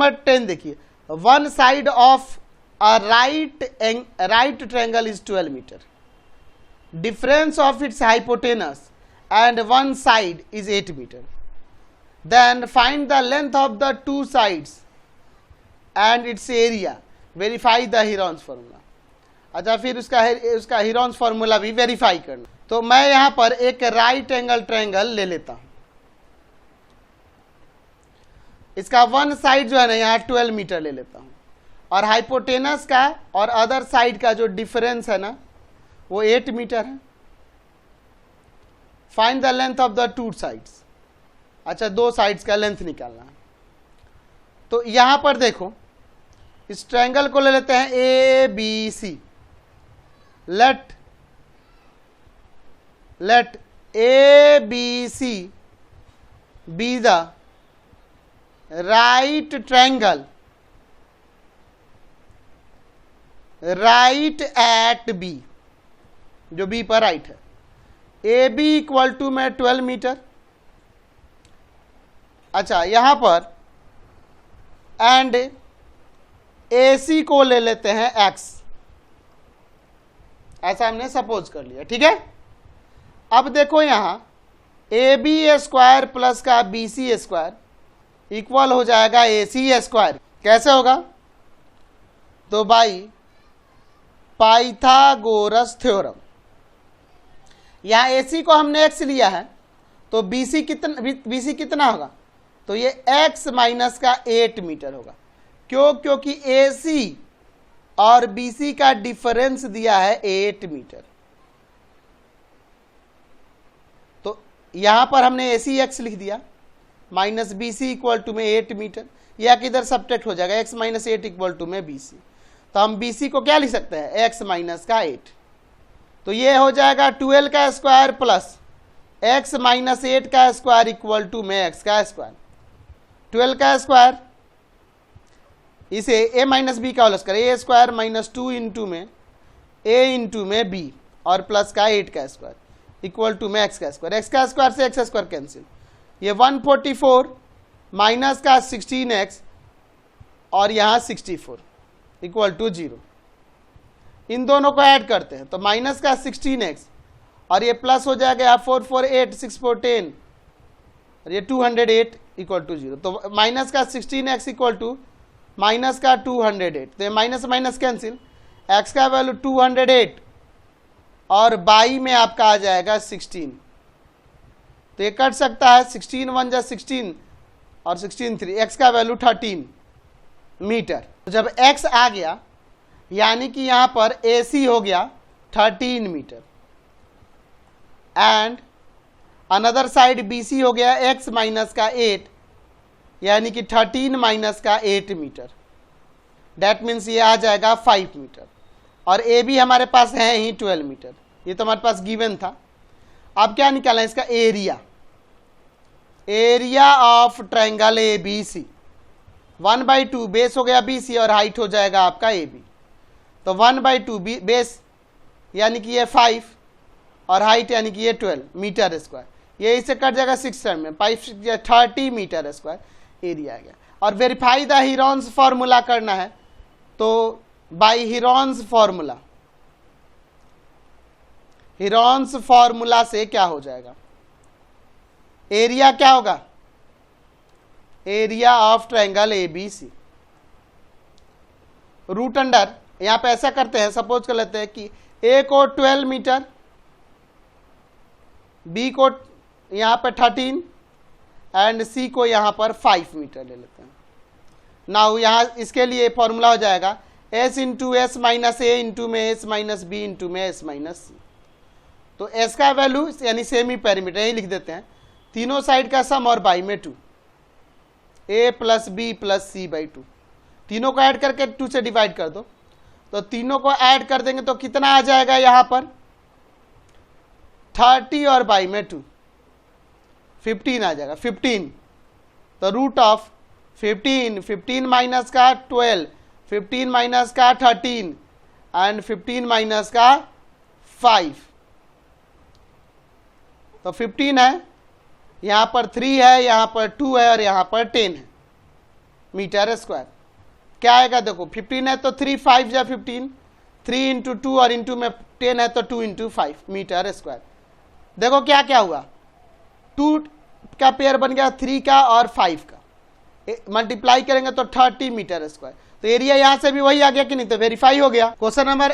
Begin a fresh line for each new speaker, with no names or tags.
Number 10 देखिए, one side of a right triangle is 12 metre, difference of its hypotenuse and one side is 8 metre, then find the length of the two sides and its area, verify the Heron's formula. अच्छा, फिर उसका Heron's formula भी verify करना। तो मैं यहां पर एक राइट एंगल ट्रायंगल ले लेता हूं, इसका वन साइड जो है ना यहाँ 12 मीटर ले लेता हूं, और हाइपोटेनस का और अदर साइड का जो डिफरेंस है ना वो 8 मीटर है। Find the length of the two sides. अच्छा, दो साइड्स का लेंथ निकालना है। तो यहां पर देखो, इस ट्रायंगल को ले लेते हैं A B C. Let A B C be the right triangle right at B, जो बी पर राइट है। ए बी इक्वल टू में 12 मीटर। अच्छा, यहां पर एंड ए सी को ले लेते हैं एक्स, ऐसा हमने सपोज कर लिया, ठीक है। अब देखो यहां ए बी स्क्वायर प्लस का बी सी स्क्वायर इक्वल हो जाएगा ए सी स्क्वायर। कैसे होगा? तो बाई पाइथागोरस थ्योरम, यहां ए सी को हमने एक्स लिया है, तो बी सी कितना होगा? तो ये x माइनस का 8 मीटर होगा। क्यों? क्योंकि ए सी और बी सी का डिफरेंस दिया है 8 मीटर। तो यहां पर हमने ए सी एक्स लिख दिया, minus B C equal to में 8 मीटर, या किधर सब्ट्रैक्ट हो जाएगा, x माइनस 8 इक्वल टू में बी सी। तो हम बी सी को क्या लिख सकते हैं? x माइनस का 8। तो ये हो जाएगा 12 का स्क्वायर प्लस x माइनस 8 का स्क्वायर इक्वल टू में x का स्क्वायर। 12 का स्क्वायर, इसे a माइनस बी का होल स्क्वायर, ए स्क्वायर माइनस 2 इंटू में a इंटू में b, और प्लस का 8 का स्क्वायर इक्वल टू में x का स्क्वायर। x का स्क्वायर से x स्क्वायर कैंसिल, ये 144 माइनस का 16x और यहाँ 64 इक्वल टू 0। इन दोनों को ऐड करते हैं तो माइनस का 16x और ये प्लस हो जाएगा यहाँ 4 4 8 6 4 10 और ये 208 इक्वल टू 0। तो माइनस का 16x इक्वल टू माइनस का 208, तो ये माइनस माइनस कैंसिल, x का वैल्यू 208 और बाई में आपका आ जाएगा 16। तो ये कट सकता है, 16 1 जा 16 और 16 3, x का वैल्यू 13 मीटर। तो जब x आ गया यानी कि यहां पर AC हो गया 13 metre and another side BC हो गया x माइनस का 8 यानी कि 13 माइनस का 8 मीटर। डेट मीन्स ये आ जाएगा 5 मीटर, और AB हमारे पास है ही 12 मीटर, ये तो हमारे पास गिवन था। अब क्या निकालना है? इसका area, area of triangle ABC 1/2 base हो गया BC और हाइट हो जाएगा आपका AB। तो 1/2 बेस यानी कि ये 5 और हाइट यानी कि ये 12 मीटर स्क्वायर, ये इससे कट जाएगा 6 टर्म में, 5 30 मीटर स्क्वायर एरिया आ गया। और वेरीफाई द हीरोन्स फॉर्मूला करना है, तो by Heron's formula, Heron's formula से क्या हो जाएगा? एरिया क्या होगा? Area of triangle ABC root under, यहां पे ऐसा करते हैं, सपोज कर लेते हैं कि A को 12 मीटर, B को यहां पर 13 एंड C को यहां पर 5 मीटर ले लेते हैं। नाउ यहां इसके लिए फॉर्मूला हो जाएगा S इंटू एस माइनस ए इंटू में एस माइनस बी इंटू में एस माइनस सी। तो S का वैल्यू यानी सेमी पेरीमीटर यही लिख देते हैं, तीनों साइड का सम और बाई में 2, A plus B plus C by 2, तीनों को ऐड करके 2 से डिवाइड कर दो। तो तीनों को ऐड कर देंगे तो कितना आ जाएगा यहां पर? 30 और बाई में 2 15 आ जाएगा, 15। तो रूट ऑफ 15 माइनस का 12, 15 माइनस का 13 एंड 15 माइनस का 5। तो 15 है, यहां पर 3 है, यहां पर 2 है और यहां पर 10 है। Metre square. क्या आएगा देखो, 15 है तो 3 5 जा 15, 3 इंटू 2 और इंटू में 10 है तो 2 इंटू 5 मीटर स्क्वायर। देखो क्या क्या हुआ, 2 का पेयर बन गया 3 का और 5 का, मल्टीप्लाई करेंगे तो 30 मीटर स्क्वायर। तो एरिया यहां से भी वही आ गया कि नहीं, तो वेरीफाई हो गया। Question number